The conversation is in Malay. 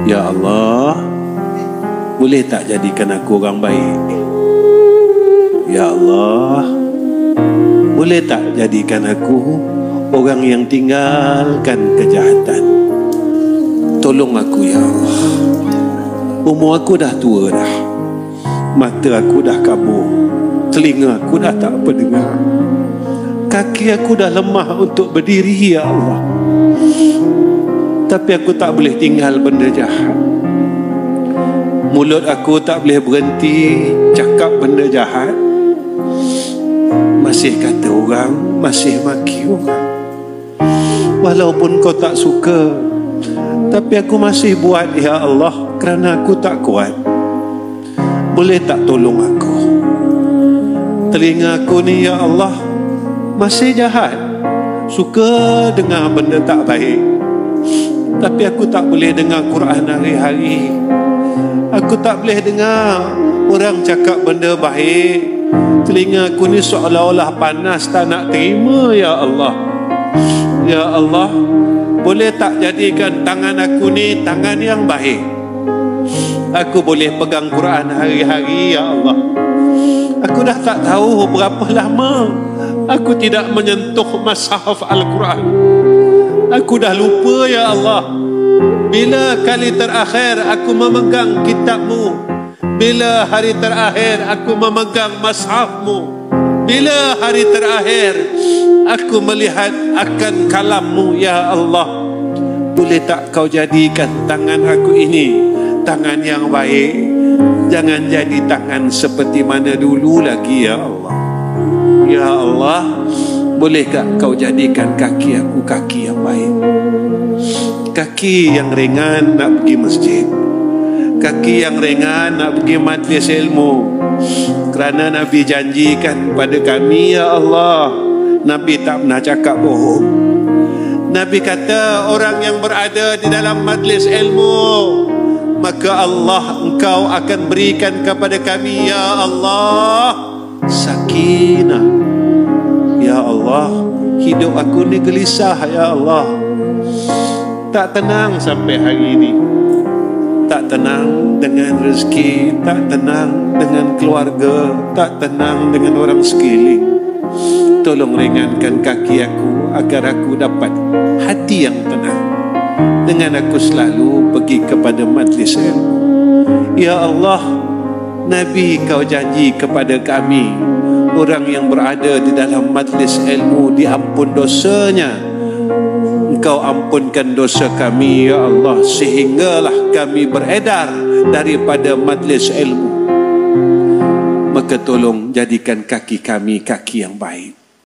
Ya Allah, boleh tak jadikan aku orang baik? Ya Allah, boleh tak jadikan aku orang yang tinggalkan kejahatan? Tolong aku ya Allah. Umur aku dah tua dah, mata aku dah kabur, telinga aku dah tak pendengar, kaki aku dah lemah untuk berdiri ya Allah. Tapi aku tak boleh tinggal benda jahat. Mulut aku tak boleh berhenti cakap benda jahat. Masih kata orang, masih maki orang. Walaupun kau tak suka, tapi aku masih buat ya Allah, kerana aku tak kuat. Boleh tak tolong aku? Telinga aku ni ya Allah masih jahat, suka dengar benda tak baik. Tapi aku tak boleh dengar Quran hari-hari. Aku tak boleh dengar orang cakap benda baik. Telinga aku ni seolah-olah panas, tak nak terima ya Allah. Ya Allah, boleh tak jadikan tangan aku ni tangan yang baik? Aku boleh pegang Quran hari-hari ya Allah. Aku dah tak tahu berapa lama aku tidak menyentuh mushaf Al-Quran. Aku dah lupa ya Allah, bila kali terakhir aku memegang kitab-Mu, bila hari terakhir aku memegang mushaf-Mu, bila hari terakhir aku melihat akan kalam-Mu ya Allah. Boleh tak kau jadikan tangan aku ini tangan yang baik? Jangan jadi tangan seperti mana dulu lagi ya Allah. Ya Allah, bolehkah kau jadikan kaki aku kaki yang baik? Kaki yang ringan nak pergi masjid, kaki yang ringan nak pergi majlis ilmu. Kerana Nabi janjikan pada kami ya Allah, Nabi tak pernah cakap bohong. Nabi kata orang yang berada di dalam majlis ilmu, maka Allah engkau akan berikan kepada kami ya Allah sakinah. Ya Allah, hidup aku ni gelisah ya Allah, tak tenang sampai hari ini. Tak tenang dengan rezeki, tak tenang dengan keluarga, tak tenang dengan orang sekeliling. Tolong ringankan kaki aku agar aku dapat hati yang tenang dengan aku selalu pergi kepada majlis ilmu. Ya Allah, Nabi kau janji kepada kami, orang yang berada di dalam majlis ilmu diampun dosanya. Engkau ampunkan dosa kami ya Allah, sehinggalah kami beredar daripada majlis ilmu. Maka tolong jadikan kaki kami kaki yang baik.